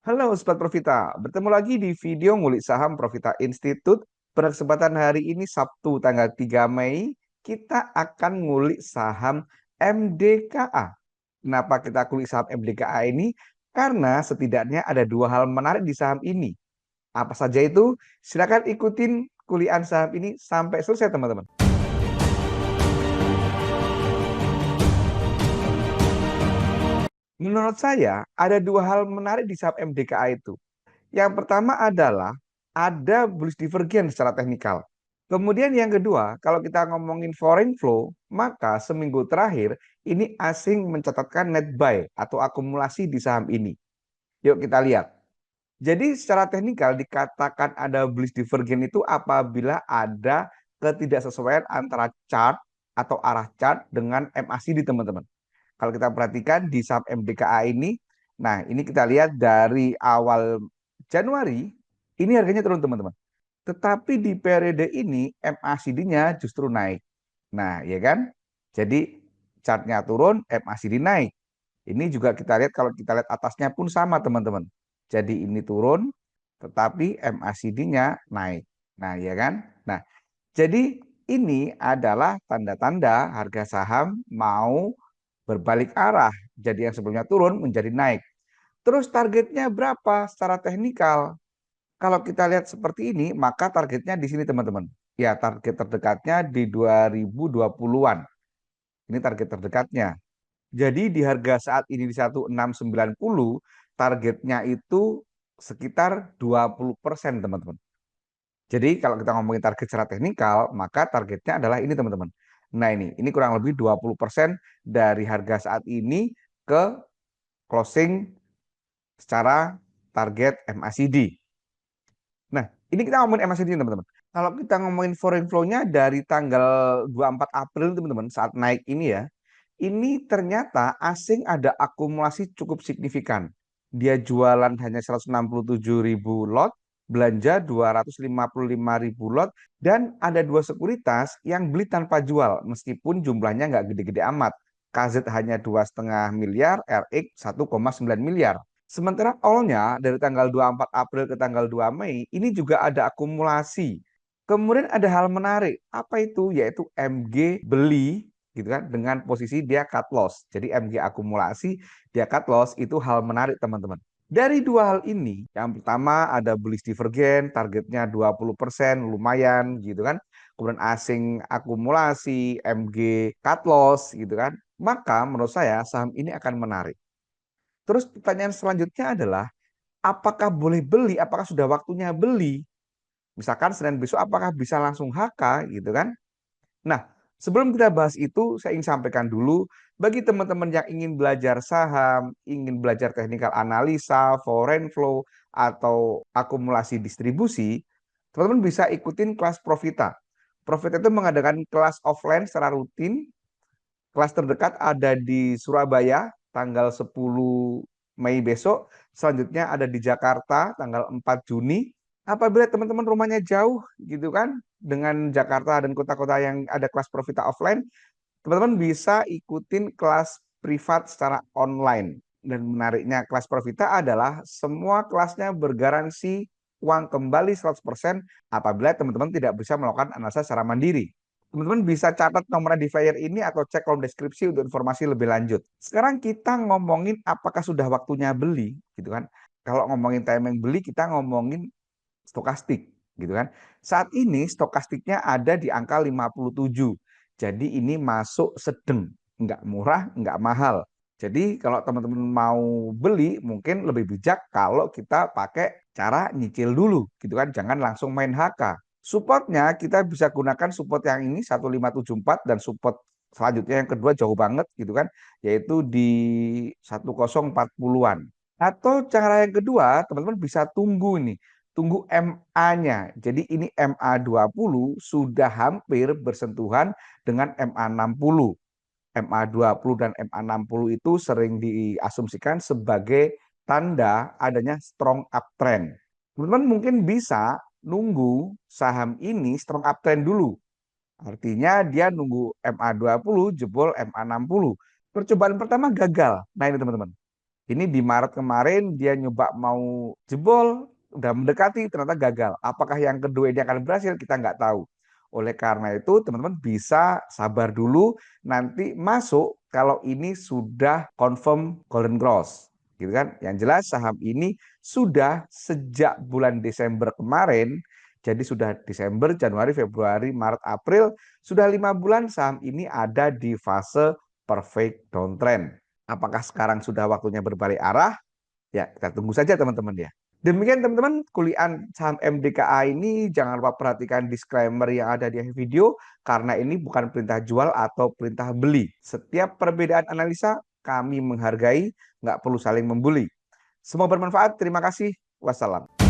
Halo Sobat Profita, bertemu lagi di video ngulik saham Profita Institute. Pada kesempatan hari ini Sabtu tanggal 3 Mei, kita akan ngulik saham MDKA. Kenapa kita kulik saham MDKA ini? Karena setidaknya ada dua hal menarik di saham ini. Apa saja itu? Silakan ikutin kuliah saham ini sampai selesai teman-teman. Menurut saya, ada dua hal menarik di saham MDKA itu. Yang pertama adalah ada bullish divergence secara teknikal. Kemudian yang kedua, kalau kita ngomongin foreign flow, maka seminggu terakhir ini asing mencatatkan net buy atau akumulasi di saham ini. Yuk kita lihat. Jadi secara teknikal dikatakan ada bullish divergence itu apabila ada ketidaksesuaian antara chart atau arah chart dengan MACD teman-teman. Kalau kita perhatikan di saham MDKA ini, nah ini kita lihat dari awal Januari, ini harganya turun teman-teman. Tetapi di periode ini MACD-nya justru naik. Nah, ya kan? Jadi chartnya turun, MACD naik. Ini juga kita lihat kalau kita lihat atasnya pun sama teman-teman. Jadi ini turun, tetapi MACD-nya naik. Nah, ya kan? Nah, jadi ini adalah tanda-tanda harga saham mau berbalik arah. Jadi yang sebelumnya turun menjadi naik. Terus targetnya berapa secara teknikal? Kalau kita lihat seperti ini, maka targetnya di sini teman-teman. Ya, target terdekatnya di 2020-an. Ini target terdekatnya. Jadi di harga saat ini di 1690, targetnya itu sekitar 20% teman-teman. Jadi kalau kita ngomongin target secara teknikal, maka targetnya adalah ini teman-teman. Nah ini kurang lebih 20% dari harga saat ini ke closing secara target MACD. Nah, ini kita ngomongin MACD teman-teman. Kalau kita ngomongin foreign flow-nya dari tanggal 24 April teman-teman saat naik ini ya, ini ternyata asing ada akumulasi cukup signifikan. Dia jualan hanya 167 ribu lot, belanja 255 ribu lot, dan ada dua sekuritas yang beli tanpa jual, meskipun jumlahnya nggak gede-gede amat. KZ hanya 2,5 miliar, RX 1,9 miliar. Sementara all-nya dari tanggal 24 April ke tanggal 2 Mei, ini juga ada akumulasi. Kemudian ada hal menarik, apa itu? Yaitu MG beli gitu kan dengan posisi dia cut loss. Jadi MG akumulasi, dia cut loss itu hal menarik teman-teman. Dari dua hal ini, yang pertama ada bullish divergence, targetnya 20%, lumayan gitu kan. Kemudian asing akumulasi, MG cut loss gitu kan. Maka menurut saya saham ini akan menarik. Terus pertanyaan selanjutnya adalah, apakah boleh beli? Apakah sudah waktunya beli? Misalkan Senin besok, apakah bisa langsung HK gitu kan? Nah, sebelum kita bahas itu, saya ingin sampaikan dulu, bagi teman-teman yang ingin belajar saham, ingin belajar teknikal analisa, foreign flow, atau akumulasi distribusi, teman-teman bisa ikutin kelas Profita. Profita itu mengadakan kelas offline secara rutin. Kelas terdekat ada di Surabaya, tanggal 10 Mei besok. Selanjutnya ada di Jakarta, tanggal 4 Juni. Apabila teman-teman rumahnya jauh gitu kan, dengan Jakarta dan kota-kota yang ada kelas Profita offline, teman-teman bisa ikutin kelas privat secara online. Dan menariknya kelas Profita adalah semua kelasnya bergaransi uang kembali 100% apabila teman-teman tidak bisa melakukan analisa secara mandiri. Teman-teman bisa catat nomor di flyer ini atau cek kolom deskripsi untuk informasi lebih lanjut. Sekarang kita ngomongin apakah sudah waktunya beli, gitu kan? Kalau ngomongin timing beli, kita ngomongin stokastik, gitu kan? Saat ini stokastiknya ada di angka 57. Jadi ini masuk sedang, nggak murah, nggak mahal. Jadi kalau teman-teman mau beli, mungkin lebih bijak kalau kita pakai cara nyicil dulu, gitu kan? Jangan langsung main HK. Supportnya kita bisa gunakan support yang ini 1574 dan support selanjutnya yang kedua jauh banget gitu kan, yaitu di 1040-an. Atau cara yang kedua, teman-teman bisa tunggu ini, tunggu MA-nya. Jadi ini MA20 sudah hampir bersentuhan dengan MA60. MA20 dan MA60 itu sering diasumsikan sebagai tanda adanya strong uptrend. Teman-teman mungkin bisa nunggu saham ini strong uptrend dulu. Artinya dia nunggu MA20 jebol MA60. Percobaan pertama gagal. Nah ini teman-teman. Ini di Maret kemarin dia nyoba mau jebol, udah mendekati, ternyata gagal. Apakah yang kedua ini akan berhasil? Kita nggak tahu. Oleh karena itu, teman-teman bisa sabar dulu, nanti masuk kalau ini sudah confirm golden cross. Gitu kan? Yang jelas saham ini sudah sejak bulan Desember kemarin, jadi sudah Desember, Januari, Februari, Maret, April, sudah 5 bulan saham ini ada di fase perfect downtrend. Apakah sekarang sudah waktunya berbalik arah? Ya, kita tunggu saja teman-teman ya. Demikian teman-teman, kuliah saham MDKA ini jangan lupa perhatikan disclaimer yang ada di akhir video karena ini bukan perintah jual atau perintah beli. Setiap perbedaan analisa kami menghargai, nggak perlu saling membuli. Semoga bermanfaat. Terima kasih. Wassalam.